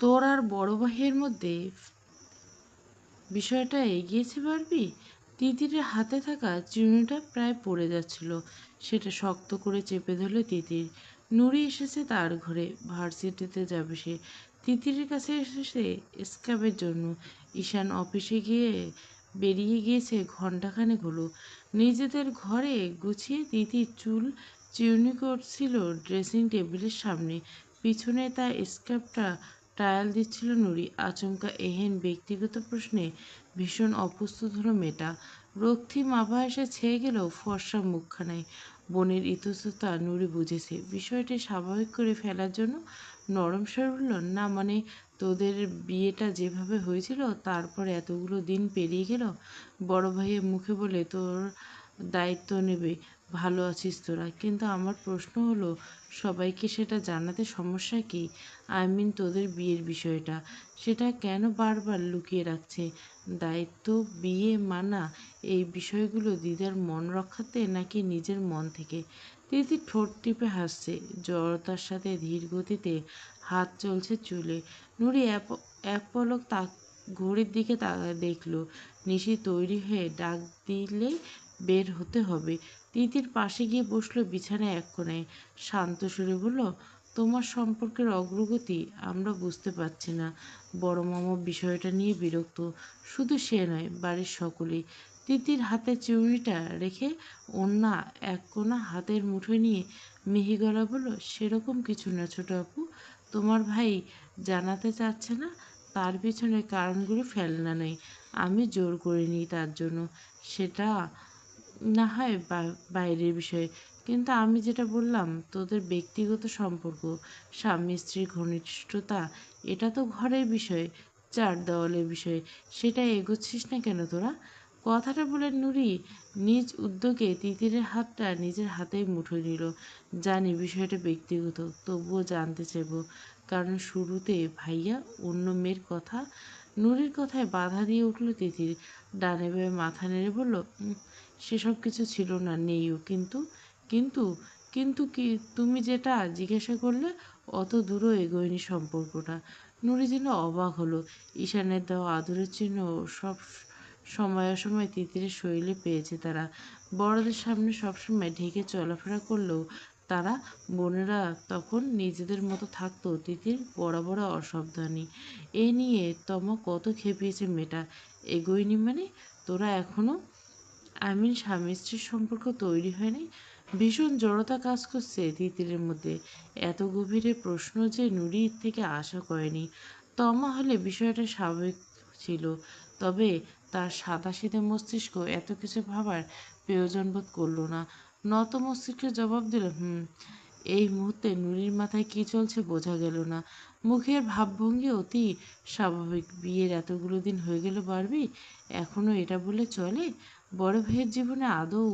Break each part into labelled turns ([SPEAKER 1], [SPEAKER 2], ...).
[SPEAKER 1] তোর আর বড় ভাইয়ের মধ্যে বিষয়টা এগিয়েছে পারবি? তিতিরের হাতে থাকা চিরুনিটা প্রায় পড়ে যাচ্ছিল। সেটা শক্ত করে চেপে ধরল তিতির। নুরি এসেছে তার ঘরে, ভার্সিটিতে যাবে সে। তিতিরের কাছে এসেছে স্ক্যাবের জন্য। ঈশান অফিসে বেরিয়ে গিয়েছে ঘণ্টাখানেক হলো। নিজেদের ঘরে গুছিয়ে তিতির চুল চিরুনি করছিল ড্রেসিং টেবিলের সামনে। পিছনে তার স্কার্ফটা ট্রায়াল দিচ্ছিল নুরি। আচমকা এহেন ব্যক্তিগত প্রশ্নে ভীষণ অপ্রস্তুত হলো মেয়েটা। রক্তিম আভা এসে ছেয়ে গেলেও ফর্সা মুখখানায় বোনের ইতস্ততা নুরি বুঝেছে। বিষয়টি স্বাভাবিক করে ফেলার জন্য নরম স্বরে বলল, না মানে তোদের বিয়েটা যেভাবে হয়েছিল তারপর এতগুলো দিন পেরিয়ে গেল, বড় ভাইয়ের মুখে বলে তোর দায়িত্ব নেবে, ভালো আছিস তোরা। কিন্তু আমার প্রশ্ন হলো, সবাইকে সেটা জানাতে সমস্যা কী? আই মিন তোদের বিয়ের বিষয়টা, সেটা কেন বারবার লুকিয়ে রাখছে? দায়িত্ব, বিয়ে মানা, এই বিষয়গুলো দিদার মন রক্ষাতে নাকি নিজের মন থেকে? দিদি ঠোঁট টিপে হাসছে, জড়তার সাথে ধীর গতিতে হাত চলছে চুলে। নুরি এক পলক ঘড়ির দিকে দেখল। নিশি তৈরি হয়ে ডাক দিলেই বের হতে হবে। তিতির পাশে গিয়ে বসলো বিছানায় এক কোণায়। শান্ত সুরে বলল, তোমার সম্পর্কের অগ্রগতি আমরা বুঝতে পারছি না। বড় মামা বিষয়টা নিয়ে বিরক্ত। শুধু সে নয়, বাড়ির সকলেই। তিতির হাতে চিরুনিটা রেখে ওন্না এক কোণা হাতের মুঠোয় নিয়ে মিহি গলা বলল, সেরকম কিছু না ছোট আপু। তোমার ভাই জানাতে চাচ্ছে না, তার পিছনে কারণগুলো ফেলনা নেই। আমি জোর করিনি তার জন্য। সেটা না হয় বাইরের বিষয়। কিন্তু আমি যেটা বললাম, তোদের ব্যক্তিগত সম্পর্ক, স্বামী স্ত্রীর ঘনিষ্ঠতা, এটা তো ঘরের বিষয়, চার দেওয়ালের বিষয়। সেটা এগোচ্ছিস না কেন তোরা? কথাটা বলে নুরি নিজ উদ্যোগে তিতিরের হাতটা নিজের হাতেই মুঠোয় নিল। জানি বিষয়টা ব্যক্তিগত, তবুও জানতে চাইব। কারণ শুরুতে ভাইয়া অন্য মেয়ের কথা। নুরির কথায় বাধা দিয়ে উঠল তিতির। ডানে বামে মাথা নেড়ে বলল, সেসব কিছু ছিল না, নেইও। কিন্তু কিন্তু কিন্তু কি? তুমি যেটা জিজ্ঞাসা করলে, অত দূরও এগোয়নি সম্পর্কটা। নুরি যেন অবাক হলো। ঈশানের দেওয়া আদরের চিহ্ন সব সময় অসময় তিতিরের শরীরে পেয়েছে তারা। বড়দের সামনে সবসময় ঢেকে চলাফেরা করলেও তারা বোনেরা তখন নিজেদের মতো থাকতো। তিতির বরাবর অসাবধানী। এ নিয়ে তমা কত খেপিয়েছে মেয়েটা। এগোয়নি মানে? তোরা এখনো, আমি স্বামী স্ত্রীর সম্পর্ক তৈরি হয়নি? ভীষণ জড়তা কাজ করছে তিতিরের মধ্যে। এত গভীরে প্রশ্ন যে নুরির থেকে আশা করেনি। তমা হলে বিষয়টা স্বাভাবিক ছিল, তবে তার সাদাসিধে মস্তিষ্ক এত কিছু ভাবার প্রয়োজন বোধ করল না। নত মস্তিষ্কে জবাব দিল, এই মুহূর্তে নুরির মাথায় কী চলছে বোঝা গেল না। মুখের ভাবভঙ্গি অতি স্বাভাবিক। বিয়ের এতগুলো দিন হয়ে গেল বারবি, এখনও এটা বলে চলে? বড় ভাইয়ের জীবনে আদৌ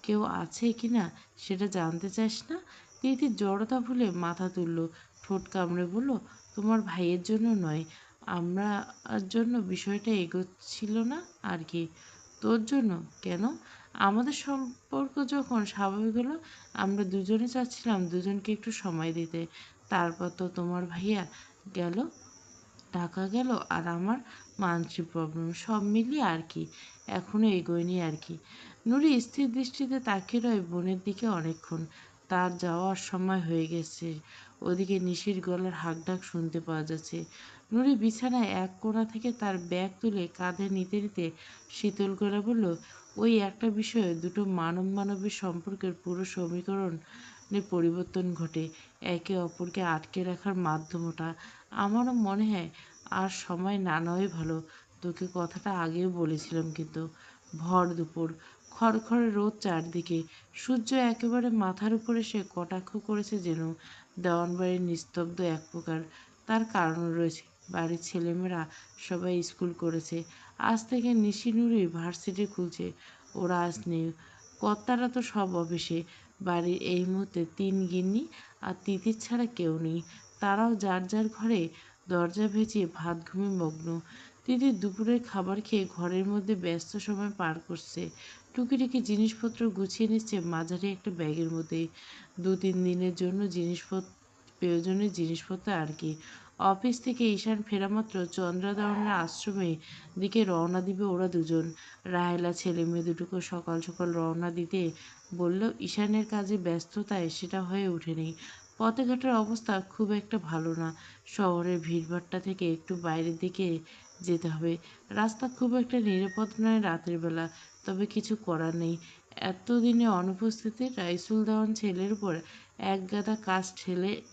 [SPEAKER 1] কেউ আছে কি না সেটা জানতে চাস না? তিতির জড়তা ভুলে মাথা তুলল, ঠোঁট কামড়ে বলল, তোমার ভাইয়ের জন্য নয়, আমরা জন্য বিষয়টা এগোচ্ছিল না আর কি। তোর জন্য কেন? আমাদের সম্পর্ক যখন স্বাভাবিক হলো, আমরা দুজনে চাচ্ছিলাম দুজনকে একটু সময় দিতে। তারপর তো তোমার ভাইয়া গেল, টাকা গেল, আর আমার মানসিক প্রবলেম, সব মিলিয়ে আর কি। এখনও এগোয়নি আর কি। নুরি স্থির দৃষ্টিতে তাকিয়ে রয় বোনের দিকে অনেকক্ষণ। তার যাওয়ার সময় হয়ে গেছে। ওদিকে নিশির গলার হাঁকডাক শুনতে পাওয়া যাচ্ছে। নুরি বিছানায় এক কোণা থেকে তার ব্যাগ তুলে কাঁধে নিতে নিতে শীতল গলা বলল, ওই একটা বিষয়ে দুটো মানবীয় সম্পর্কের পুরো সমীকরণে পরিবর্তন ঘটে। একে অপরকে আটকে রাখার মাধ্যমটা। আমারও মনে হয় আর সময় না নেওয়াই ভালো। তোকে কথাটা আগেও বলেছিলাম কিন্তু। ভর দুপুর, খড়খড়ে রোদ চারদিকে। সূর্য একেবারে মাথার উপরে সে কটাক্ষ করেছে যেন। দেওয়ানবাড়ির নিস্তব্ধ এক প্রকার। তার কারণ রয়েছে। বাড়ির ছেলেমেয়েরা সবাই স্কুল করেছে। আজ থেকে নিশি নুরি ভার্সিটি খুলছে। ওরা আজ নেই। কর্তারা তো সব অফিসে। বাড়ির এই মুহূর্তে 3 গিন্নি আর তিতির ছাড়া কেউ নেই। তারাও যার যার ঘরে দরজা ভেজিয়ে ভাত ঘুমে মগ্ন। তিতির দুপুরের খাবার খেয়ে ঘরের মধ্যে ব্যস্ত সময় পার করছে। টুকিটাকি জিনিসপত্র গুছিয়ে নিচ্ছে মাঝারি একটা ব্যাগের মধ্যে। 2-3 দিনের জন্য জিনিসপত্র প্রয়োজনীয় জিনিসপত্র আর কি। অফিস থেকে ঈশান ফেরামাত্র চন্দ্রদাওয়ানের আশ্রমের দিকে রওনা দিবে ওরা দুজন। রাহেলা ছেলে মেয়ে দুটোকে সকাল সকাল রওনা দিতে বললেও ঈশানের কাজে ব্যস্ততায় সেটা হয়ে ওঠেনি। পথে ঘাটের অবস্থা খুব একটা ভালো না। শহরের ভিড়ভাট্টা থেকে একটু বাইরের দিকে যেতে হবে। রাস্তা খুব একটা নিরাপদ নয় রাতের বেলা, তবে কিছু করার নেই। এতদিনে অনুপস্থিতি রাইসুল দেওয়ান ছেলের উপর একগাদা কাজ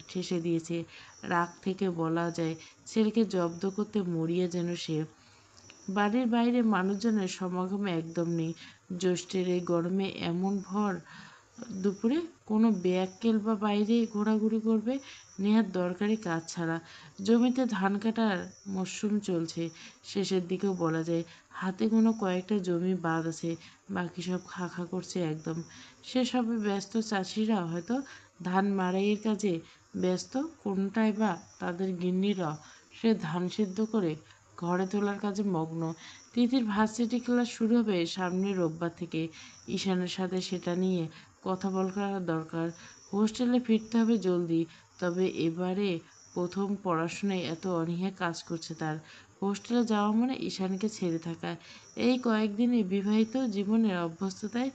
[SPEAKER 1] ঠেসে দিয়েছে। রাগ থেকে বলা যায় ছেলেকে জব্দ করতে মরিয়া যেন সে। বাড়ির বাইরে মানুষজনের সমাগম একদম নেই। জ্যৈষ্ঠের এই গরমে এমন ভর দুপুরে কোনো বেয়াক্কেল বা বাইরে ঘোরাঘুরি করবে নেহাত দরকারি কাজ ছাড়া। জমিতে ধান কাটার মরশুম চলছে, শেষের দিকেও বলা যায়। হাতে কোনো কয়েকটা জমি বাদ আছে, বাকি সব খা খা করছে একদম। সেসবে ব্যস্ত চাষিরা হয়তো ধান মাড়াইয়ের কাজে ব্যস্ত, কোনটায় বা তাদের গিন্নিরা সে ধান সিদ্ধ করে ঘরে তোলার কাজে মগ্ন। তিথির ভার্সিটি ক্লাস শুরু হবে সামনের রোববার থেকে। ঈশানের সাথে সেটা নিয়ে কথা বলার দরকার। হোস্টেলে ফিরতে হবে জলদি। তবে এবারে প্রথম পড়াশোনায় এত অনীহা কাজ করছে তার। হোস্টেলে যাওয়া মানে ঈশানকে ছেড়ে থাকা। এই কয়েকদিনে বিবাহিত জীবনের অভ্যস্ততায়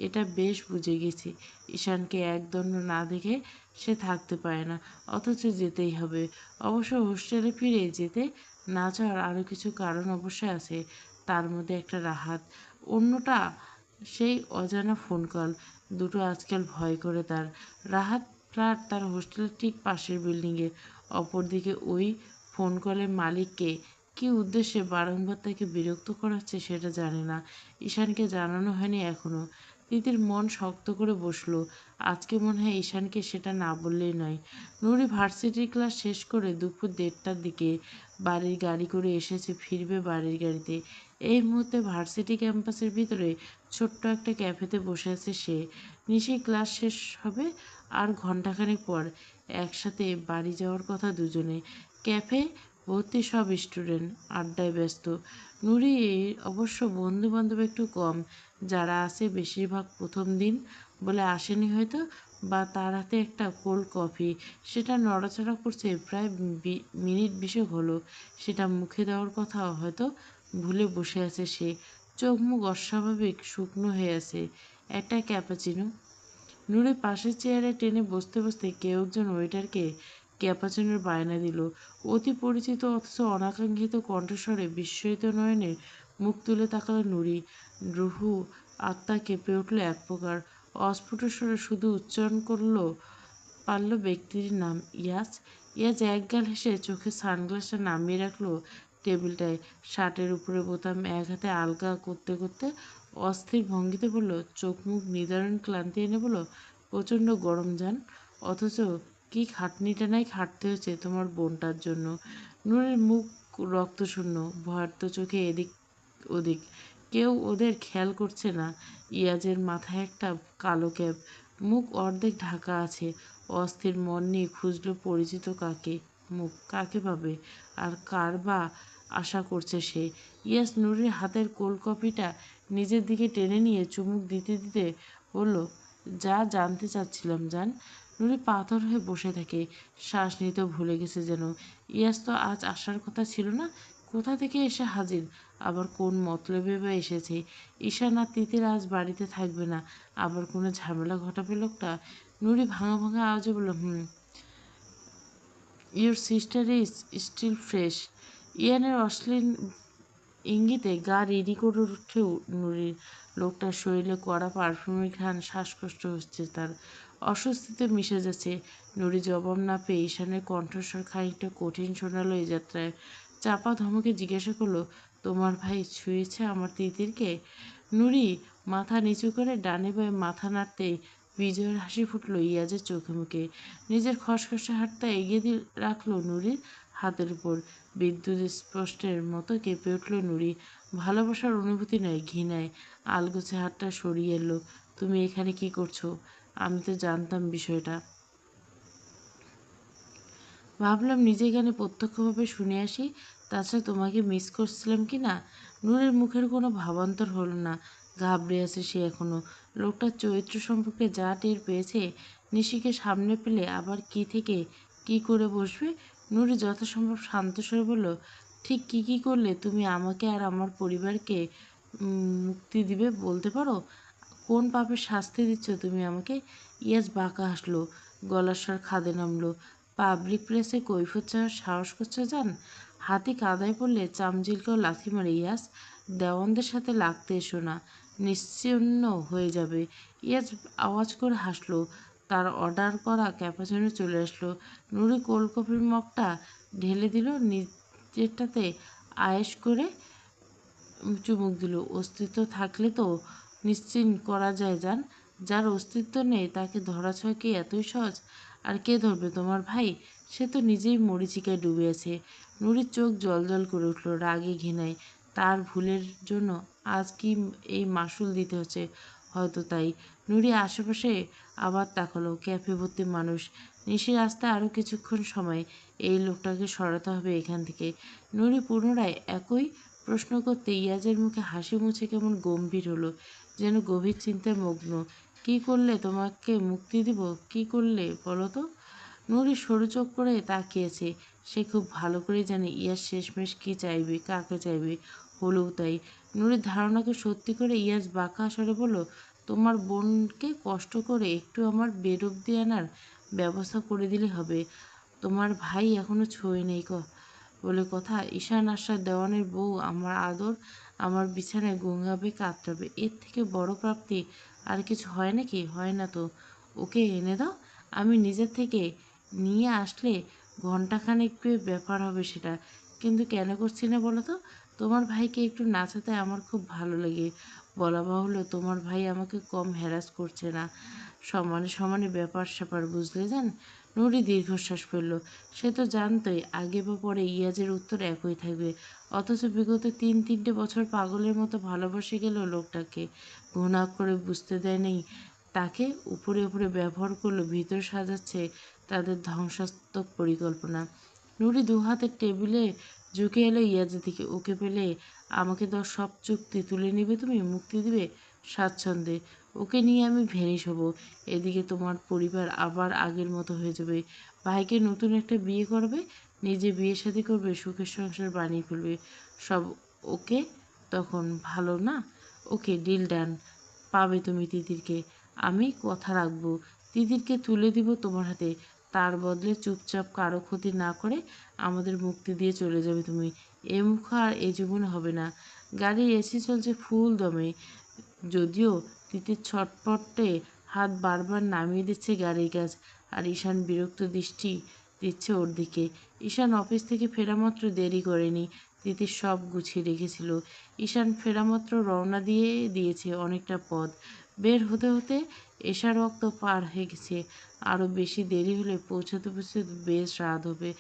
[SPEAKER 1] এটা বেশ বুঝে গেছি। ঈশানকে একদণ্ড না দেখে সে থাকতে পারে না, অথচ যেতেই হবে। অবশ্য হোস্টেলে ফিরে যেতে না চাওয়ার আরও কিছু কারণ অবশ্যই আছে। তার মধ্যে একটা রাহাত, অন্যটা সেই অজানা ফোন কল। দুটো আজকাল ভয় করে তার। রাহাত ফ্ল্যাট তার হোস্টেলের ঠিক পাশের বিল্ডিংয়ে। অপরদিকে ওই ফোন কলের মালিককে কী উদ্দেশ্যে বারংবার তাকে বিরক্ত করাচ্ছে সেটা জানে না। ঈশানকে জানানো হয়নি এখনও। তিতির মন শক্ত করে বসল। আজকে মনে হয় ঈশানকে সেটা না বললেই নয়। নুরি ভার্সিটির ক্লাস শেষ করে দুপুর 1:30টার দিকে বাড়ির গাড়ি করে এসেছে, ফিরবে বাড়ির গাড়িতে। এই মুহূর্তে ভার্সিটি ক্যাম্পাসের ভিতরে ছোট্ট একটা ক্যাফেতে বসে আছে সে। নিশি ক্লাস শেষ হবে আর ঘণ্টাখানেক পর। একসাথে বাড়ি যাওয়ার কথা দুজনে। ক্যাফে ভর্তি সব স্টুডেন্ট, আড্ডায় ব্যস্ত। নুরি অবশ্য বন্ধু বান্ধব একটু কম। যারা আছে বেশিরভাগ প্রথম দিন বলে আসেনি হয়তো, বা তার হাতে একটা কোল্ড কফি, সেটা নড়াচড়া করছে প্রায় মিনিট 20 হলো। সেটা মুখে দেওয়ার কথা হয়তো ভুলে বসে আছে সে। চোখ মুখ অস্বাভাবিক শুকনো হয়ে আছে। একটা ক্যাপাচিনো। নুরি পাশের চেয়ারে টেনে বসতে বসতে কেউ একজন ওয়েটারকে ক্যাপাচিনোর বায়না দিল। অতি পরিচিত অথচ অনাকাঙ্ক্ষিত কণ্ঠস্বরে বিস্ময়িত নয়নে মুখ তুলে তাকালো নুরি। রুহু আত্মা কেঁপে উঠল এক প্রকার। অস্ফুট স্বরে শুধু উচ্চারণ পারল ব্যক্তিটির নাম, ইয়াস। ইয়াস একগাল হেসে চোখে সানগ্লাসটা নামিয়ে রাখলো টেবিলটায়। শার্টের উপরে বোতাম এক হাতে আলগা করতে করতে অস্থির ভঙ্গিতে বলল, চোখ মুখ নিদারুণ ক্লান্তি এনে বলল, প্রচণ্ড গরম জান, অথচ কি খাটনিটা খাটতে হচ্ছে তোমার বোনটার জন্য। নূরের মুখ রক্তশূন্য, ভয়ার্ত চোখে এদিক ওদিক। কেউ ওদের খেয়াল করছে না। ইয়াজের মাথায় একটা কালো ক্যাপ, মুখ অর্ধেক ঢাকা আছে। অস্থির মন নিয়ে খুঁজল পরিচিত মুখ কাকে পাবে, আর কার বা আশা করছে সে। ইয়াস নুরির হাতের কোল্ড কফিটা নিজের দিকে টেনে নিয়ে চুমুক দিতে দিতে বলল, যা জানতে চাচ্ছিলাম জান। নুরি পাথর হয়ে বসে থাকে, শ্বাস নিতে ভুলে গেছে যেন। ইয়াস তো আজ আসার কথা ছিল না, কোথা থেকে এসে হাজির, আবার কোন মতলবে বা এসেছে। ঈশান আর তিতির আজ বাড়িতে থাকবে না, আবার কোনো ঝামেলা ঘটাবে লোকটা। নুরি ভাঙা ভাঙা আওয়াজে বলল, your sister is still fresh. ইয়ানের অশ্লীল ইঙ্গিতে গা রিরি করে উঠে নুরির। লোকটার শরীরে কড়া পারফিউমের ঘ্রাণ, শ্বাসকষ্ট হচ্ছে তার, অস্বস্তিতে মিশে যাচ্ছে। নুরি জবাব না পেয়ে ঈশানের কণ্ঠস্বর খানিকটা কঠিন শোনালো এই যাত্রায়। চাপা ধমকে জিজ্ঞাসা করলো, তোমার ভাই ছুঁয়েছে আমার তিতিরকে? নুরি মাথা নিচু করে ডানে বায়ে মাথা নাড়তেই বিজয়ের হাসি ফুটল ইয়াজের চোখে মুখে। নিজের খসখসে হাতটা এগিয়ে রাখলো নুরির হাতের উপর। বিদ্যুৎ স্পষ্টের মতো কেঁপে উঠল নুরি। ভালোবাসার অনুভূতি নয়, ঘৃণায়। আলগোছে হাতটা সরিয়ে এলো। তুমি এখানে কি করছো? আমি তো জানতাম বিষয়টা। ভাবলাম নিজে গানে প্রত্যক্ষভাবে শুনে আসি, তাছাড়া তোমাকে মিস করছিলাম কি না। নূরের মুখের কোনো ভাবান্তর হলো না। ঘাবড়ে আছে সে এখনো। লোকটার চরিত্র সম্পর্কে যা টের পেয়েছে, নিশিকে সামনে পেলে আবার কি থেকে কি করে বসবে? নুরি যথাসম্ভব শান্ত স্বরে বলল, ঠিক কি করলে তুমি আমাকে আর আমার পরিবারকে মুক্তি দিবে বলতে পারো? কোন পাপের শাস্তি দিচ্ছ তুমি আমাকে? ইয়াস বাঁকা হাসলো, গলার স্বর খাদে নামলো। পাবলিক প্লেসে কৈফিয়ত চাওয়ার সাহস করছে জান? হাতি কাদায় পড়লে চামচিলকেও লাথি মারে ইয়াস। দেওয়ানদের সাথে লাগতে এসো না, নিশ্চিহ্ন হয়ে যাবে। ইয়াস আওয়াজ করে হাসলো। তার অর্ডার করা ক্যাপাচিনো চলে আসলো। নুরি কোল্ড কফির মগটা ঢেলে দিল, নিজেরটাতে আয়েশ করে চুমুক দিল। অস্তিত্ব থাকলে তো নিশ্চিন্ত করা যায় জান। যার অস্তিত্ব নেই তাকে ধরাছোঁয়া কি এতই সহজ? আর কে ধরবে? তোমার ভাই? সে তো নিজেই মরীচিকায় ডুবে আছে। নুরির চোখ জ্বলজ্বল করে উঠল রাগে ঘৃণায়। তার ভুলের জন্য আজ কি এই মাসুল দিতে হচ্ছে? হয়তো তাই। নুরি আশেপাশে আবার তাকালো। ক্যাফে ভর্তি মানুষ। নিশি রাস্তায় আরও কিছুক্ষণ সময়। এই লোকটাকে সরাতে হবে এখান থেকে। নুরি পুনরায় একই প্রশ্ন করতে ইয়াজের মুখে হাসি মুছে কেমন গম্ভীর হলো, যেন গভীর চিন্তায় মগ্ন। কি করলে তোমাকে মুক্তি দিব? কি করলে বলো তো? নুরি সরু চোখ করে তাকিয়েছে। সে খুব ভালো করে জানে ইয়াস শেষমেশ কি চাইবে, কাকে চাইবে। হলেও তাই। নুরির ধারণাকে সত্যি করে ইয়াস বাঁকা স্বরে বলল, তোমার বোনকে কষ্ট করে একটু আমার বেড অব্দি আনার ব্যবস্থা করে দিলে হবে। তোমার ভাই এখনো ছোঁয় নেই বলে কথা। ঈশান আশার দেওয়ানের বউ আমার আদর, আমার বিছানায় গুঙাবে কাতরাবে, এর থেকে বড় প্রাপ্তি আর কিছু হয় নাকি? হয় না তো। ওকে এনে দাও, আমি নিজের থেকে নিয়ে আসলে ঘন্টাখানেক ব্যাপার হবে সেটা। কিন্তু কেন করছি না বলো তো? তোমার ভাইকে একটু নাচাতে আমার খুব ভালো লাগে। বলা বাহুল্য, তোমার ভাই আমাকে কম হ্যারাস করছে না। সমানে সমানে ব্যাপার স্যাপার, বুঝলে যান? নুরি দীর্ঘশ্বাস ফেলল। সে তো জানতই আগে বা পরে ইয়াজের উত্তর একই থাকবে। অথচ বিগত তিনটে বছর পাগলের মতো ভালোবাসে গেল লোকটাকে। ঘুণা করে বুঝতে দেয়নি তাকে। উপরে ব্যবহার করলো, ভিতর সাজাচ্ছে তাদের ধ্বংসাত্মক পরিকল্পনা। নুরি দুহাতের টেবিলে ঝুঁকে এলো ইয়াজের দিকে। ওকে পেলে আমাকে তো সব চুক্তি তুলে নিবে তুমি, মুক্তি দিবে স্বাচ্ছন্দ্যে। ওকে নিয়ে আমি ভেনিস হব। এদিকে তোমার পরিবার আবার আগের মতো হয়ে যাবে। ভাইকে নতুন একটা বিয়ে করবে, নিজে বিয়ে শাদী করবে, সুখের সংসার বানিয়ে ফেলবে। সব ওকে তখন, ভালো না? ওকে, ডিল ডান। পাবে তুমি তিতিরকে। আমি কথা রাখবো। তিতিরকে তুলে দিব তোমার হাতে। তার বদলে চুপচাপ কারো ক্ষতি না করে আমাদের মুক্তি দিয়ে চলে যাবে তুমি। এ মুখ আর এ জীবনে হবে না। গাড়ির এসি চলছে ফুল দমে। যদিও তিতির ছটপটে হাত বারবার নামিয়ে দিচ্ছে গাড়ির কাজ। আর ঈশান বিরক্ত দৃষ্টি দিচ্ছে ওর দিকে। ঈশান অফিস থেকে ফেরামাত্র দেরি করেনি। তিতির সব গুছিয়ে রেখেছিল। ঈশান ফেরামাত্র রওনা দিয়েছে অনেকটা পথ। বের হতে এশার রক্ত পার হয়ে গেছে। আরও বেশি দেরি হলে পৌঁছাতে বেশ রাত হবে।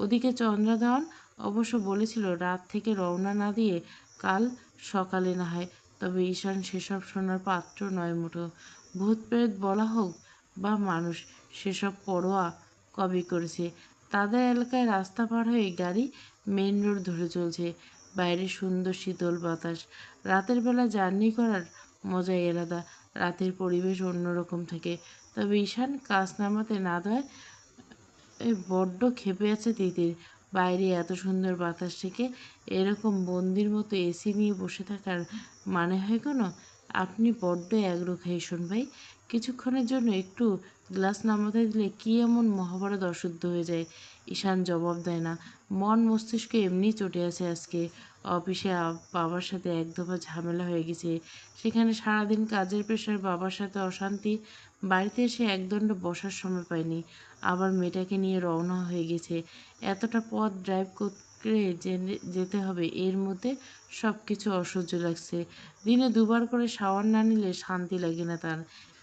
[SPEAKER 1] ওদিকে চন্দ্রা দেওয়ান অবশ্য বলেছিল রাত থেকে রওনা না দিয়ে কাল সকালে না হয়। তবে ঈশান সেসব শোনার পাত্র নয় মোটো। ভূত প্রেত বলা হোক বা মানুষ, সেসব পরোয়া কবে করেছে? তাদের এলাকায় রাস্তা পার হয়ে গাড়ি মেন রোড ধরে চলছে। বাইরে সুন্দর শীতল বাতাস। রাতের বেলা জার্নি করার মজাই আলাদা। রাতের পরিবেশ অন্যরকম থাকে। তবে ঈশান কাজ নামাতে না দেয়। বড্ড ক্ষেপে আছে তিতির। বাইরে এত সুন্দর বাতাস থেকে এরকম বন্দির মতো এসি নিয়ে বসে থাকার মানে হয় কোনো? আপনি বড্ড একরোখা ঈশান ভাই। কিছুক্ষণের জন্য একটু গ্লাস নামাতে দিলে কি এমন মহাভারত অশুদ্ধ হয়ে যায়? ঈশান জবাব দেয় না। মন মস্তিষ্ক এমনিই চটে আছে আজকে। অফিসে বাবার সাথে এক দফা ঝামেলা হয়ে গেছে। সেখানে সারাদিন কাজের প্রেশার, বাবার সাথে অশান্তি। বাড়িতে এসে একদণ্ড বসার সময় পায়নি। আবার মেয়েটাকে নিয়ে রওনা হয়ে গেছে। এতটা পথ ড্রাইভ করে যেতে হবে, এর মধ্যে সব কিছু অসহ্য লাগছে। দিনে দুবার করে শাওয়ার না নিলে শান্তি লাগে না তার।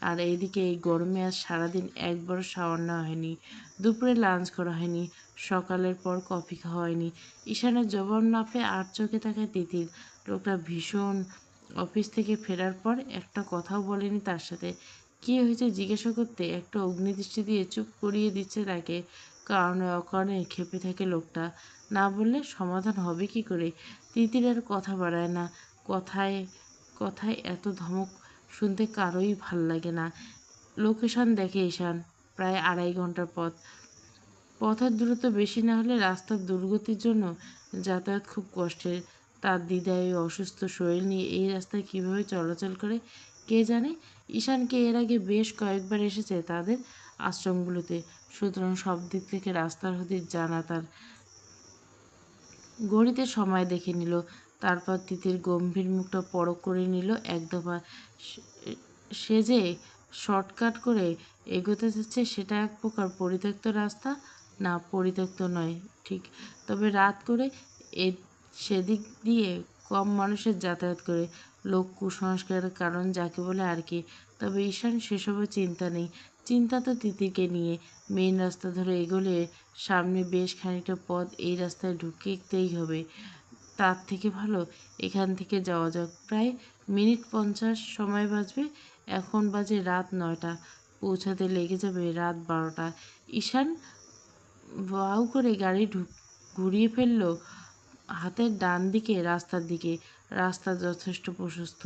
[SPEAKER 1] আর এদিকে এই গরমে আজ সারাদিন একবারও শাওয়ার নেওয়া হয়নি। দুপুরে লাঞ্চ করা হয়নি। সকালের পর কফি খাওয়া হয়নি। ঈশানের জবাব না পেয়ে আর চোখে তাকায় তিতির। লোকটা ভীষণ। অফিস থেকে ফেরার পর একটা কথাও বলেনি তার সাথে। কী হয়েছে জিজ্ঞাসা করতে একটা অগ্নিদৃষ্টি দিয়ে চুপ করিয়ে দিচ্ছে তাকে। কারণে অকারণে ক্ষেপে থাকে লোকটা। না বললে সমাধান হবে কি করে? তিতির আর কথা বাড়ায় না। কথায় কথায় এত ধমক শুনতে কারোই ভাল লাগে না। লোকেশন দেখে ঈশান। প্রায় 2.5 ঘন্টার পথ। পথের দূরত্ব বেশি না হলে রাস্তার দুর্গতির জন্য যাতায়াত খুব কষ্টের। তার দিদা অসুস্থ শরীর নিয়ে এই রাস্তায় কীভাবে চলাচল করে কে জানে। ঈশানকে এর আগে বেশ কয়েকবার এসেছে তাদের আশ্রমগুলোতে, সুতরাং সব দিক থেকে রাস্তার হদিস জানা তার। ঘড়িতে সময় দেখে নিল, তারপর তিতির গম্ভীর মুখটা পরখ করে নিল এক দফা। সে যে শর্টকাট করে এগোতে যাচ্ছে সেটা এক প্রকার পরিত্যক্ত রাস্তা। না, পরিত্যক্ত নয় ঠিক, তবে রাত করে এ সেদিক দিয়ে কম মানুষের যাতায়াত করে, লোক কুসংস্কারের কারণ যাকে বলে আর কি। তবে ঈশান সেসবের চিন্তা নেই, চিন্তা তো তিতিকে নিয়ে। মেইন রাস্তা ধরে এগোলে সামনে বেশ খানিকটা পথ এই রাস্তায় ঢুকতেই হবে। তার থেকে ভালো এখান থেকে যাওয়া যাক। প্রায় মিনিট 50 সময় বাঁচবে। এখন বাজে রাত 9টা, পৌঁছাতে লেগে যাবে রাত 12টা। ঈশান বাউ করে গাড়ি ঘুরিয়ে ফেলল হাতের ডান দিকে রাস্তার দিকে। রাস্তা যথেষ্ট প্রশস্ত।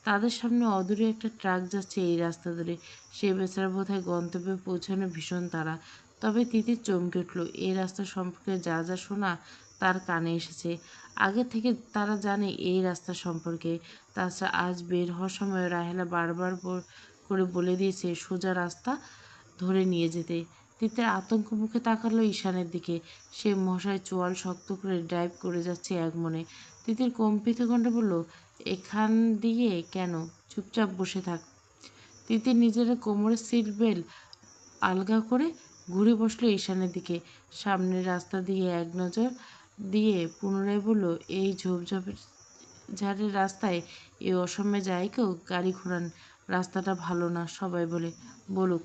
[SPEAKER 1] তাদের সামনে অদূরে একটা ট্রাক যাচ্ছে এই রাস্তা ধরে। সে বেচারা বোধহয় গন্তব্যে পৌঁছানো ভীষণ তাড়া। তবে তিতির চমকে উঠল। এই রাস্তা সম্পর্কে যা যা শোনা তার কানে এসেছে। আগে থেকে তারা জানে এই রাস্তা সম্পর্কে। তাছাড়া আজ বের হওয়ার সময় রাহেলা বারবার করে বলে দিয়েছে সোজা রাস্তা ধরে নিয়ে যেতে। তিতির আতঙ্ক মুখে তাকালো ঈশানের দিকে। সে মশায় চোয়াল শক্ত করে ড্রাইভ করে যাচ্ছে একমনে। তিতির কম্পিত কণ্ঠে বলল, এখান দিয়ে কেন? চুপচাপ বসে থাক। তিতির নিজের কোমরের সিট বেল্ট আলগা করে ঘুরে বসলো ঈশানের দিকে। সামনের রাস্তা দিয়ে এক নজর দিয়ে পুনরায় বলল, এই ঝোপঝাড়ের রাস্তায় এই অসময়ে যায় কেউ? গাড়ি ঘোরান, রাস্তাটা ভালো না সবাই বলে। বলুক,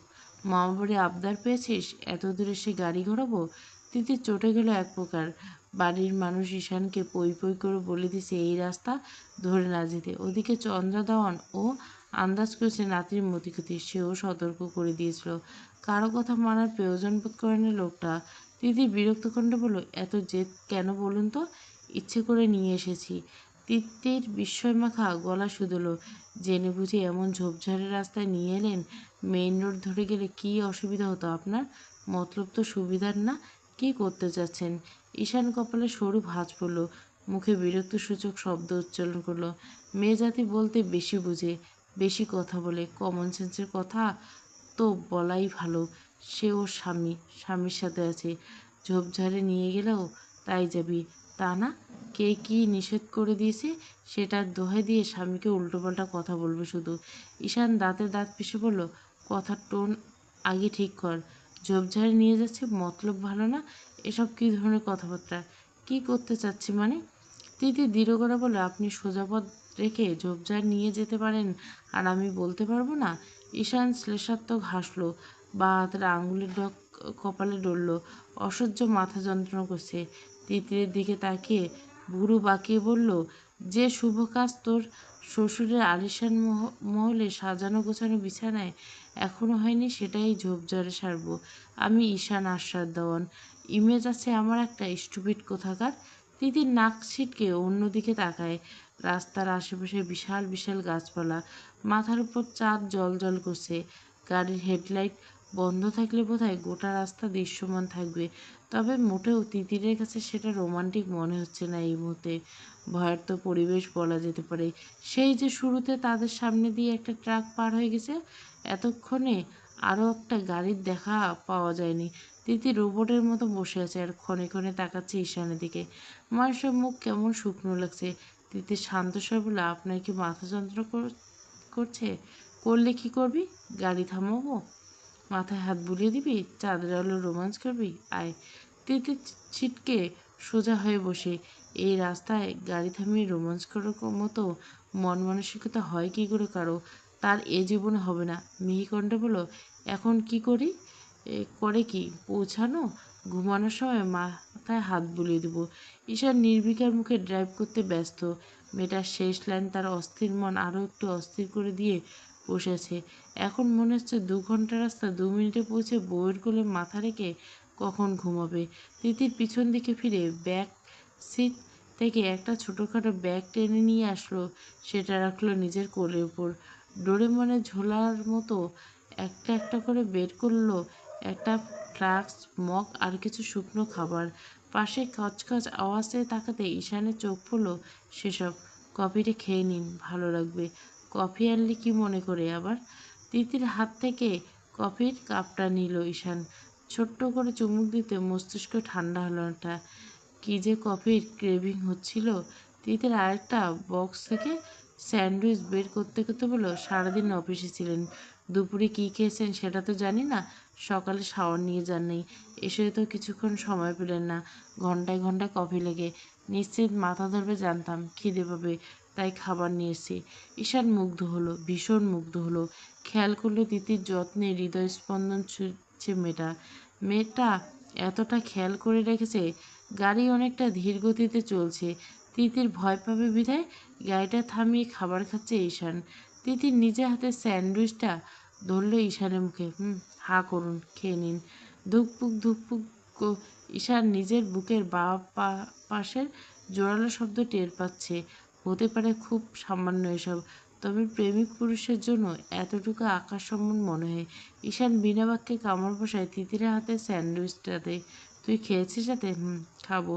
[SPEAKER 1] মামাবাড়ি আবদার পেয়েছিস, এত দূরে সে গাড়ি ঘোরাবো? তিতির চটে গেল এক প্রকার। বাড়ির মানুষ ঈশানকে পই পই করে বলে দিছে এই রাস্তা ধরে না যেতে। ওদিকে চন্দ্রা দেওয়ান ও আন্দাজ করেছে নাতির মতিগতি, সেও সতর্ক করে দিয়েছিল। কারো কথা মানার প্রয়োজন বোধ করে না লোকটা। তিতির বিরক্ত কণ্ঠে বলল, এত জেদ কেন বলুন তো? ইচ্ছে করে নিয়ে এসেছি। তিতির বিস্ময়মাখা গলা শুধল, জেনে বুঝে এমন ঝোপঝাড়ের রাস্তায় নিয়ে এলেন? মেইন রোড ধরে গেলে কী অসুবিধা হতো আপনার? মতলব তো সুবিধার না। কী করতে চাচ্ছেন? ঈশান কপালে সরু ভাঁজ পড়ল, মুখে বিরক্তসূচক শব্দ উচ্চারণ করল। মেয়ে জাতি বলতে বেশি বুঝে, বেশি কথা বলে, কমন সেন্সের কথা তো বলাই ভালো। সে ওর স্বামীর সাথে আছে, ঝোপঝাড়ে নিয়ে গেলেও তাই যাবি, তা না? কে কী নিষেধ করে দিয়েছে সেটার দোহাই দিয়ে স্বামীকে উল্টোপাল্টা কথা বলবে শুধু। ঈশান দাঁতে দাঁত পিষে বলল, কথার টোন আগে ঠিক কর। ঝোপঝাড়ে নিয়ে যাচ্ছে মতলব ভালো না? এসব কী ধরনের কথাবার্তা? কী করতে চাচ্ছি মানে? তিতি দৃঢ় করে বলল, আপনি সোজা পথ রেখে ঝোপঝাড় নিয়ে যেতে পারেন আর আমি বলতে পারবো না? ঈশান শ্লেষাত্মক হাসল, বা হাতের আঙুলের ডগ কপালে ডলল। অসহ্য মাথা যন্ত্রণা করছে। তিতিরের দিকে তাকিয়ে ভুরু বাঁকিয়ে বলল, যে শুভ কাজ তোর শ্বশুরের আলিশান মহলে সাজানো গোছানো বিছানায় এখনো হয়নি, সেটাই ঝোপঝাড়ে সারব আমি? ঈশান আশ্বাস দেওয়ান। ইমেজ আছে আমার একটা, স্টুপিড কোথাকার। তিতির নাক ছিটকে অন্যদিকে তাকায়। রাস্তার আশেপাশে বিশাল বিশাল গাছপালা, মাথার উপর চাঁদ জ্বলজ্বল করছে। গাড়ির হেডলাইট বন্ধ থাকলে বোধহয় গোটা রাস্তা দৃশ্যমান থাকবে। তবে মোটেও তিতিরের কাছে সেটা রোমান্টিক মনে হচ্ছে না এই মুহূর্তে। ভয়ার্ত পরিবেশ বলা যেতে পারে। সেই যে শুরুতে তাদের সামনে দিয়ে একটা ট্রাক পার হয়ে গেছে, এতক্ষণে আরও একটা গাড়ির দেখা পাওয়া যায়নি। তিতির রোবটের মতো বসে আছে আর ক্ষণে ক্ষণে তাকাচ্ছে ঈশানের দিকে। মানুষের মুখ কেমন শুকনো লাগছে। তিতির শান্ত স্বরে বলল, আপনার কি মাথা যন্ত্রণা করছে? করলে কি করবি? গাড়ি থামাবো? মাথায় হাত বুলিয়ে দিবি? চাঁদের আলো রোমাঞ্চ করবি? আয়। তিতির ছিটকে সোজা হয়ে বসে। এই রাস্তায় গাড়ি থামিয়ে রোমাঞ্চ করার মতো মন মানসিকতা হয় কি করে কারো? তার এ জীবনে হবে না। মিহিকণ্ঠে বলল, এখন কি করি? করে কি? পৌঁছানো? ঘুমানোর সময় মাথায় হাত বুলিয়ে দেবো। ঈশান নির্বিকার মুখে ড্রাইভ করতে ব্যস্ত। মেয়েটার শেষ লাইন তার অস্থির মন আরও একটু অস্থির করে দিয়ে বসেছে। এখন মনে হচ্ছে 2 ঘন্টা রাস্তা 2 মিনিটে পৌঁছে বউয়ের কোলে মাথা রেখে কখন ঘুমাবে। তিতির পিছন দিকে ফিরে ব্যাক সিট থেকে একটা ছোটোখাটো ব্যাগ টেনে নিয়ে আসলো। সেটা রাখলো নিজের কোলের উপর। ডোরেমনের ঝোলার মতো একটা একটা করে বের করলো একটা ফ্লাক্স, মগ আর কিছু শুকনো খাবার। পাশে খচখচ আওয়াজে তাকাতে ঈশানের চোখ পড়ল সেসব। কফিটা খেয়ে নিন, ভালো লাগবে। কফি আনলে কি মনে করে আবার? তিতির হাত থেকে কফির কাপটা নিল ঈশান। ছোট্ট করে চুমুক দিতে মস্তিষ্ক ঠান্ডা হলো একটা। কি যে কফির ক্রেভিং হচ্ছিল। তিতির আরেকটা বক্স থেকে স্যান্ডউইচ বের করতে করতে বলল, সারাদিন অফিসে ছিলেন, দুপুরে কি খেয়েছেন সেটা তো জানি না। সকালে শাওয়ার নিয়ে যাননি, এসে তো কিছুক্ষণ সময় পেলেন না। ঘন্টায় ঘন্টায় কফি লেগে। নিশ্চিত মাথা ধরবে জানতাম, খিদে পাবে, তাই খাবার নিয়ে এসেছি। ঈশান মুগ্ধ হলো, ভীষণ মুগ্ধ হলো। খেয়াল করলো তিতির যত্নে হৃদয় স্পন্দন ছুটছে মেয়েটা। মেয়েটা এতটা খেয়াল করে রেখেছে। গাড়ি অনেকটা ধীর গতিতে চলছে। তিতির ভয় পাবে বিধায় গাড়িটা থামিয়ে খাবার খাচ্ছে ঈশান। তিতির নিজে হাতে স্যান্ডউইচটা ধরল ঈশানের মুখে। হা করুন, খেয়ে নিন। ধুকপুক ধুকপুক ঈশান নিজের বুকের বাঁ পাশের জোরালো শব্দ টের পাচ্ছে। হতে পারে খুব সামান্য এসব, তবে প্রেমিক পুরুষের জন্য এতটুকু আকাশ সমান মনে হয়। ঈশান বিনা বাক্যে কামড় বসায় তিতিরের হাতে স্যান্ডউইচটাতে। তুই খেয়েছিস সাথে? খাবো।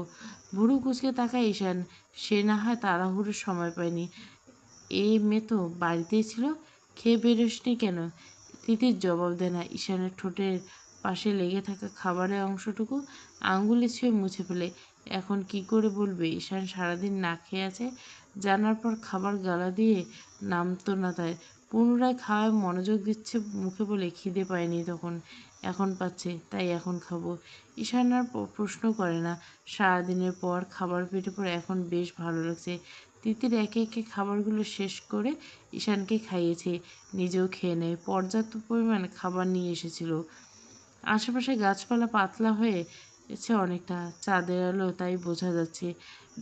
[SPEAKER 1] ভুরু কুচকে তাকায় ঈশান। সে না হয় তাড়াহুড়োর সময় পায়নি। এই মেয়ে তো বাড়িতেই ছিল, খেয়ে বেরোসনি কেন? তিতির জবাব দেয় না। ঈশানের ঠোঁটের পাশে লেগে থাকা খাবারের অংশটুকু আঙুলে ছুঁয়ে মুছে ফেলে। এখন কি করে বলবে ঈশান সারাদিন না খেয়ে আছে? জানার পর খাবার গালা দিয়ে নামতো না তার। পুনরায় খাওয়ায় মনোযোগ দিচ্ছে মুখে বলে, খিদে পায়নি তখন, এখন পাচ্ছে, তাই এখন খাবো। ঈশান আর প্রশ্ন করে না। সারাদিনের পর খাবার পেটে পড়ে এখন বেশ ভালো লাগছে। তিতির একে একে খাবারগুলো শেষ করে ঈশানকে খাইয়েছে, নিজেও খেয়ে নেয়। পর্যাপ্ত পরিমাণ খাবার নিয়ে এসেছিল। আশেপাশে গাছপালা পাতলা হয়েছে অনেকটা, চাঁদের আলো তাই বোঝা যাচ্ছে।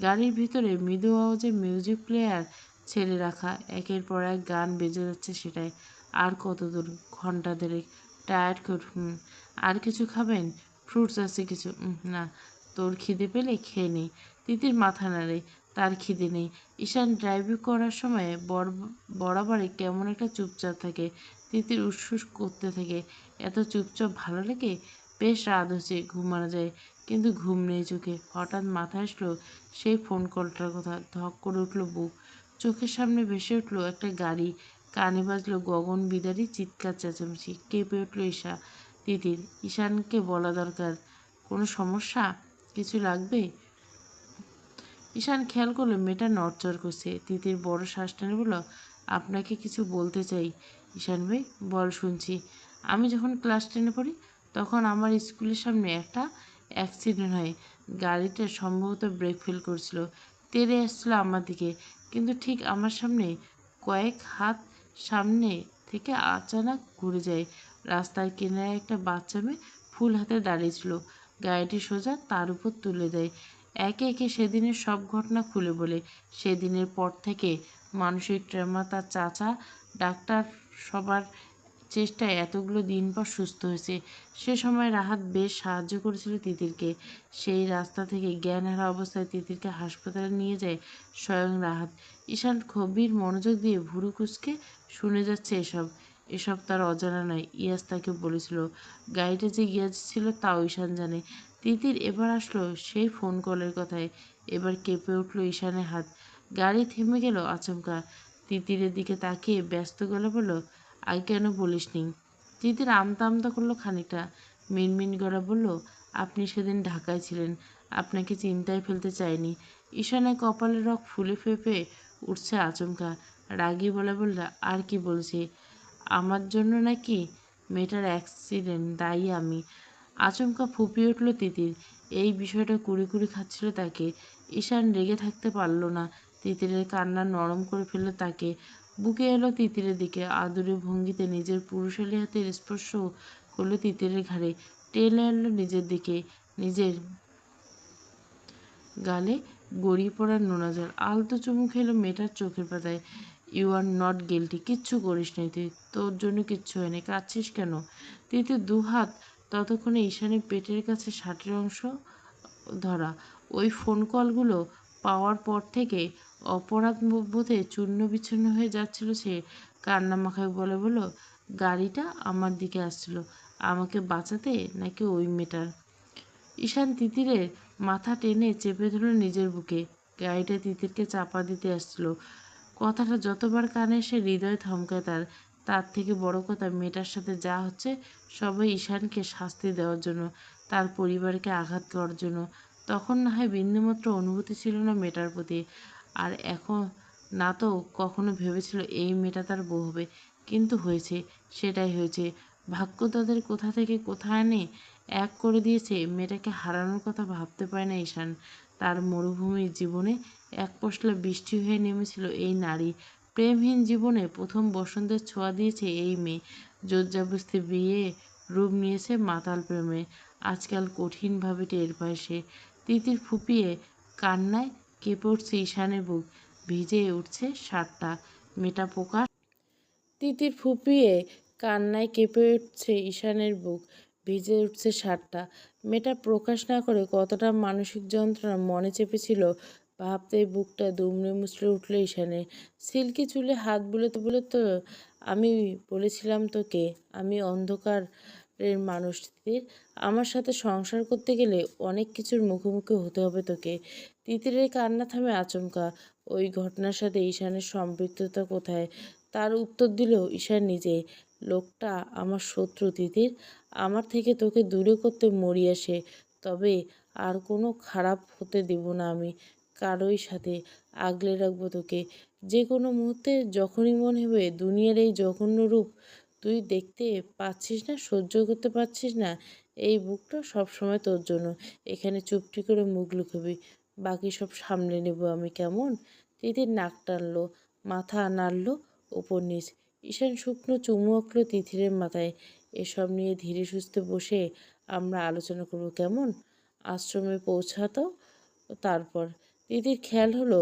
[SPEAKER 1] গাড়ির ভিতরে মৃদু আওয়াজে মিউজিক প্লেয়ার ছেড়ে রাখা, একের পর এক গান বেজে যাচ্ছে সেটাই। আর কত দূর? ঘন্টা দেড়েক। Tired coat? আর কিছু খাবেন? ফ্রুটস আছে কিছু? না। তোর খিদে পেলে খেয়ে নেই। তিতির মাথা নাড়ে, তার খিদে নেই। ঈশান ড্রাইভিং করার সময় বরাবরই কেমন একটা চুপচাপ থাকে। তিতির উসফুস করতে থাকে, এত চুপচাপ ভালো লাগে? বেশ রাত হচ্ছে, ঘুমানো যায়, কিন্তু ঘুম নেই চোখে। হঠাৎ মাথায় আসলো সেই ফোন কলটার কথা। ধক করে উঠল বুক। চোখের সামনে ভেসে উঠল একটা গাড়ি। কানে বাজলো গগন বিদারী চিৎকার চেঁচামেচি। কেঁপে উঠল তিতির। ঈশানকে বলা দরকার। কোনো সমস্যা? কিছু লাগবে? ঈশান খেয়াল করলো মেয়েটা নড়চড় করছে। তিতির বড় শ্বাস টেনে বলল, আপনাকে কিছু বলতে চাই। ঈশান ভাই, বল, শুনছি। আমি যখন ক্লাস 10-এ পড়ি তখন আমার স্কুলের সামনে একটা অ্যাক্সিডেন্ট হয়। গাড়িটা সম্ভবত ব্রেক ফেল করছিল, তেড়ে আসছিল আমার দিকে, কিন্তু ঠিক আমার সামনে, কয়েক হাত সামনে থেকে আচানক ঘুরে যায়। রাস্তার কিনারে একটা বাচ্চা মেয়ে ফুল হাতে দাঁড়িয়েছিল। গাড়িটি সোজা তার উপর তুলে দেয়। একে একে সেদিনের সব ঘটনা খুলে বলে। সেদিনের পর থেকে মানসিক ট্রমা, তার চাচা ডাক্তার, সবার চেষ্টায় এতগুলো দিন পর সুস্থ হয়েছে। সে সময় রাহাত বেশ সাহায্য করেছিল তিতিরকে। সেই রাস্তা থেকে জ্ঞানহারা অবস্থায় তিতিরকে হাসপাতালে নিয়ে যায় স্বয়ং রাহাত। ঈশান গভীর মনোযোগ দিয়ে ভুরু কুঁচকে শুনে যাচ্ছে এসব। এসব তার অজানা নয়। ইয়াস তাকে বলেছিল। গাড়িটা যে ইয়াস ছিল তাও ঈশান জানে। তিতির এবার আসলো সেই ফোন কলের কথায়। এবার কেঁপে উঠল ঈশানের হাত। গাড়ি থেমে গেল আচমকা। তিতিরের দিকে তাকিয়ে ব্যস্ত গলা বলল, আগে কেন বলিসনি? তিতির আমতা আমতা করলো খানিকটা। মিনমিন গলা বলল, আপনি সেদিন ঢাকায় ছিলেন, আপনাকে চিন্তায় ফেলতে চাইনি। ঈশানের কপালের রগ ফুলে ফেঁপে উঠছে আচমকা। রাগী বলে বলল, আর কি বলছি? আমার জন্য নাকি মেয়েটার অ্যাক্সিডেন্ট দায়ী আমি? আচমকা ফুঁপিয়ে উঠল তিতির। এই বিষয়টা কুড়ি কুড়ি খাচ্ছিল তাকে। ঈশান রেগে থাকতে পারল না। তিতিরের কান্না নরম করে ফেলল তাকে। বুকে এলো তিতিরের দিকে, আদুরে ভঙ্গিতে নিজের পুরুষালী হাতের স্পর্শ করলো তিতিরের ঘাড়ে। টেনে আনলো নিজের দিকে, নিজের গালে গড়িয়ে পড়া নোনা জল। আলতো চুমু খেলো মেয়েটার চোখের পাতায়। You are not guilty. কিচ্ছু করিস নাই তুই, তোর জন্য কিচ্ছু হয়নি, কাঁদছিস কেন? তিতির দুহাত ততক্ষণে ঈশানের পেটের কাছে শার্টের অংশ ধরা। ওই ফোন কলগুলো পাওয়ার পর থেকে অপরাধ বোধে চূর্ণ বিচ্ছিন্ন হয়ে যাচ্ছিল সে। কান্নামাখায় বলে বলল, গাড়িটা আমার দিকে আসছিল, আমাকে বাঁচাতে নাকি ওই মেয়েটার? ঈশান তিতিরের মাথা টেনে চেপে ধরল নিজের বুকে। গাড়িটা তিতিরকে চাপা দিতে আসছিল। কথাটা যতবার কানে এসে হৃদয় থমকায় তার। তার থেকে বড় কথা, মেয়েটার সাথে যা হচ্ছে সবাই ঈশানকে শাস্তি দেওয়ার জন্য, তার পরিবারকে আঘাত করার জন্য। তখন না হয় বিন্দুমাত্র অনুভূতি ছিল না মেয়েটার প্রতি, আর এখন না তো কখনো ভেবেছিল এই মেয়েটা তার বউ হবে। কিন্তু হয়েছে, সেটাই হয়েছে। ভাগ্য তাদের কোথা থেকে কোথায় এনে এক করে দিয়েছে। মেয়েটাকে হারানোর কথা ভাবতে পারে না ঈশান। তার মরুভূমির জীবনে এক পশলা বৃষ্টি হয়ে নেমেছিল এই নারী। প্রেমহীন জীবনে প্রথম বসন্তের ছোঁয়া দিয়েছে এই মেয়ে। জোরজবরদস্তি বিয়ে রূপ নিয়েছে মাতাল প্রেমে। আজকাল কঠিনভাবে টের পায় সে। তিতির ফুপিয়ে কান্নায় কেঁপে উঠছে ঈশানের বুক, ভিজে উঠছে শার্টটা। মেয়েটা পোকা। তিতির ফুপিয়ে কান্নায় কেঁপে উঠছে ঈশানের বুক, ভিজে উঠছে শার্টটা। মেয়েটা প্রকাশ না করে কতটা মানসিক যন্ত্রণা মনে চেপেছিল ভাবতেই বুকটা দুমড়ে মুচড়ে উঠল ঈশানের। সিল্কি চুলে হাত বুলোতে বুলোতে, আমি বলেছিলাম তোকে আমি অন্ধকারের মানুষ তিতির। আমার সাথে সংসার করতে গেলে অনেক কিছুর মুখোমুখি হতে হবে তোকে। তিতিরের কান্না থামে আচমকা। ওই ঘটনার সাথে ঈশানের সম্পৃক্ততা কোথায়? তার উত্তর দিল ঈশান নিজে। লোকটা আমার শত্রু তিতির। আমার থেকে তোকে দূরে করতে মরি আসে। তবে আর কোনো খারাপ হতে দেব না আমি কারোই সাথে। আগলে রাখবো তোকে। যে কোনো মুহূর্তে যখনই মনে হবে দুনিয়ার এই জঘন্য রূপ তুই দেখতে পাচ্ছিস না, সহ্য করতে পারছিস না, এই বুকটা সবসময় তোর জন্য। এখানে চুপটি করে মুখ লুকোবি, বাকি সব সামলে নেব আমি, কেমন? তিতির নাক টানলো, মাথা নাড়ল ওপর নিচ। ঈশান শুকনো চুমু আঁকল তিথিরের মাথায়। এসব নিয়ে ধীরে সুস্থে বসে আমরা আলোচনা করব, কেমন? আশ্রমে পৌঁছাতো তারপর তিতির খেয়াল হলো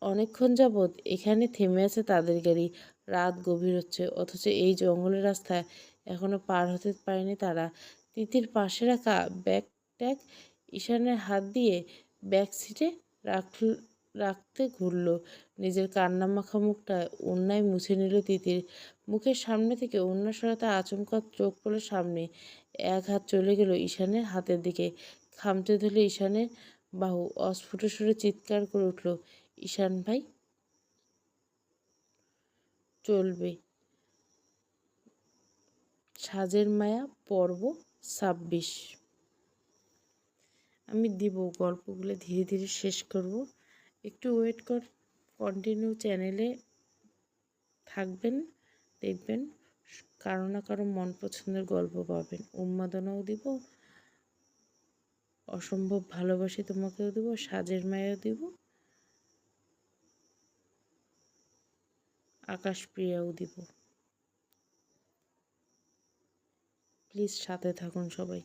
[SPEAKER 1] অনেকক্ষণ যাবৎ এখানে থেমে আছে তাদের গাড়ি। রাত গভীর হচ্ছে, অথচ এই জঙ্গলের রাস্তা এখনো পার হতে পারেনি তারা। তিতির পাশে রাখা ব্যাগ ট্যাগ ঈশানের হাত দিয়ে ব্যাক সিটে রাখতে ঘুরল। নিজের কান্নামাখা মুখটা ওড়নায় মুছে নিল তিতির। মুখের সামনে থেকে ওড়না সরাতে আচমকা চোখ পড়ল সামনে। এক হাত চলে গেল ঈশানের হাতের দিকে, খামচে ধরলে ঈশানের বাহু। অস্ফুট সুরে চিৎকার করে উঠল, ঈশান ভাই! চলবে। সাজের মায়া পর্ব ২৬। আমি দিব গল্পগুলো ধীরে ধীরে শেষ করব, একটু ওয়েট কর। কন্টিনিউ চ্যানেলে থাকবেন, দেখবেন কারো না কারো মন পছন্দের গল্প পাবেন। উন্মাদনাও দিব, অসম্ভব ভালোবাসি তোমাকেও দিব, সাজের মায়াও দিব, আকাশপ্রিয়াও দিব। প্লিজ সাথে থাকুন সবাই।